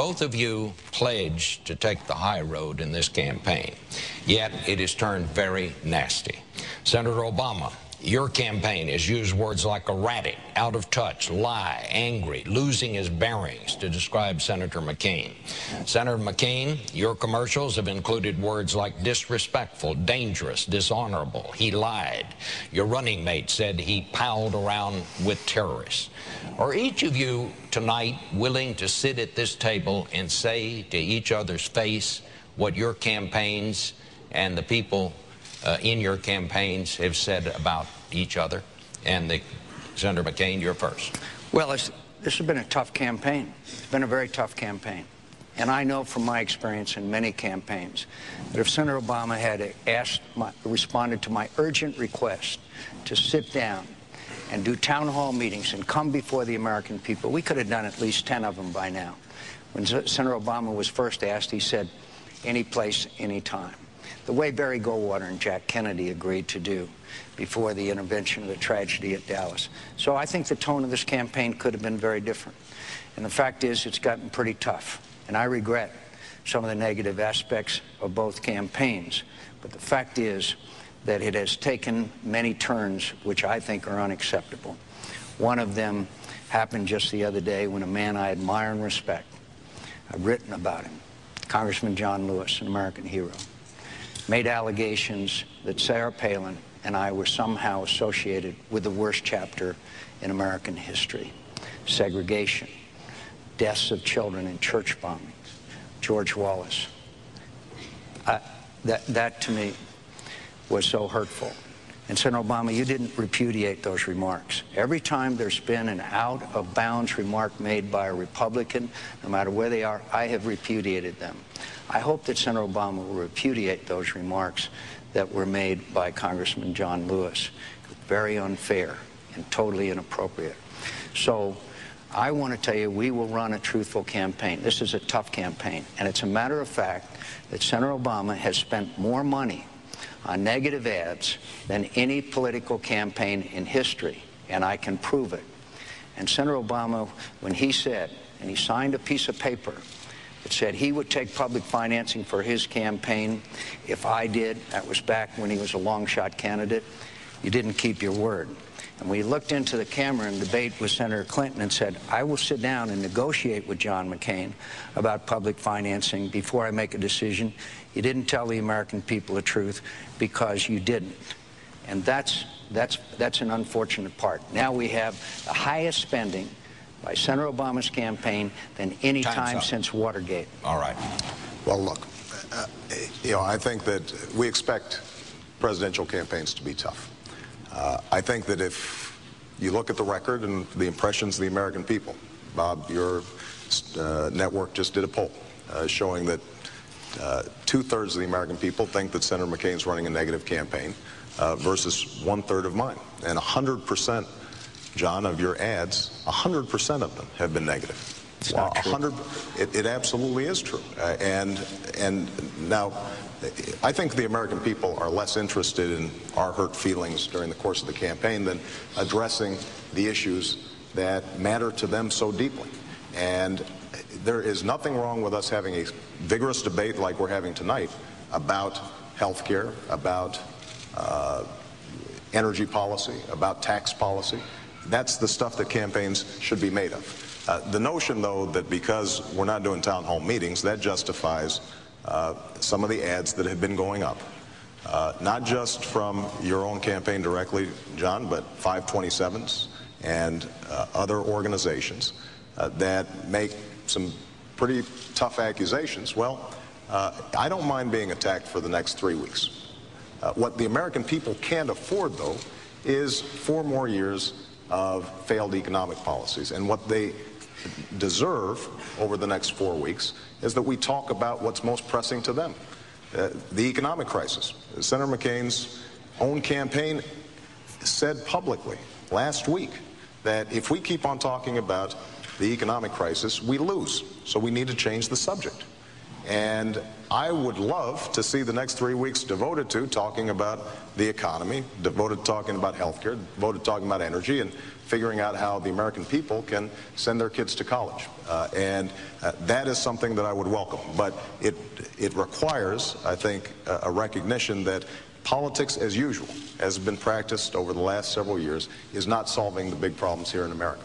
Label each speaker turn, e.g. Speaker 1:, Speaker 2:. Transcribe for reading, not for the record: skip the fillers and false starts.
Speaker 1: both of you pledged to take the high road in this campaign, yet it has turned very nasty. Senator Obama, your campaign has used words like erratic, out of touch, lie, angry, losing his bearings to describe Senator McCain. Senator McCain, your commercials have included words like disrespectful, dangerous, dishonorable. He lied. Your running mate said he palled around with terrorists. Are each of you tonight willing to sit at this table and say to each other's face what your campaigns and the people in your campaigns have said about each other? And Senator McCain, you're first.
Speaker 2: Well, this has been a tough campaign. It's been a very tough campaign. And I know from my experience in many campaigns that if Senator Obama had responded to my urgent request to sit down and do town hall meetings and come before the American people, we could have done at least 10 of them by now. When Senator Obama was first asked, he said, any place, any time. The way Barry Goldwater and Jack Kennedy agreed to do before the intervention of the tragedy at Dallas. So I think the tone of this campaign could have been very different. And the fact is, it's gotten pretty tough. And I regret some of the negative aspects of both campaigns. But the fact is that it has taken many turns which I think are unacceptable. One of them happened just the other day when a man I admire and respect, I've written about him, Congressman John Lewis, an American hero, made allegations that Sarah Palin and I were somehow associated with the worst chapter in American history. Segregation, deaths of children in church bombings, George Wallace. That to me was so hurtful. And Senator Obama, you didn't repudiate those remarks. Every time there's been an out-of-bounds remark made by a Republican, no matter where they are, I have repudiated them. I hope that Senator Obama will repudiate those remarks that were made by Congressman John Lewis. Very unfair and totally inappropriate. So I want to tell you, we will run a truthful campaign. This is a tough campaign. And it's a matter of fact that Senator Obama has spent more money on negative ads than any political campaign in history, and I can prove it. And Senator Obama, when he said, and he signed a piece of paper that said he would take public financing for his campaign if I did, that was back when he was a long-shot candidate, you didn't keep your word. And we looked into the camera in debate with Senator Clinton and said, I will sit down and negotiate with John McCain about public financing before I make a decision. You didn't tell the American people the truth because you didn't. And that's an unfortunate part. Now we have the highest spending by Senator Obama's campaign than any time since Watergate.
Speaker 3: All right.
Speaker 4: Well, look, I think that we expect presidential campaigns to be tough. I think that if you look at the record and the impressions of the American people, Bob, your network just did a poll showing that 2/3 of the American people think that Senator McCain's running a negative campaign versus 1/3 of mine. And 100%, John, of your ads, 100% of them have been negative.
Speaker 2: It's not true.
Speaker 4: It absolutely is true. And now, I think the American people are less interested in our hurt feelings during the course of the campaign than addressing the issues that matter to them so deeply. And there is nothing wrong with us having a vigorous debate like we're having tonight about health care, about energy policy, about tax policy. That's the stuff that campaigns should be made of. The notion, though, that because we're not doing town hall meetings, that justifies some of the ads that have been going up, not just from your own campaign directly, John, but 527s and other organizations that make some pretty tough accusations. Well, I don't mind being attacked for the next 3 weeks. What the American people can't afford, though, is 4 more years of failed economic policies. And what they deserve over the next 4 weeks is that we talk about what's most pressing to them. The economic crisis. Senator McCain's own campaign said publicly last week that if we keep on talking about the economic crisis, we lose. So we need to change the subject. And I would love to see the next 3 weeks devoted to talking about the economy, devoted to talking about health care, devoted to talking about energy, and figuring out how the American people can send their kids to college. That is something that I would welcome. But it requires, I think, a recognition that politics as usual, as has been practiced over the last several years, is not solving the big problems here in America.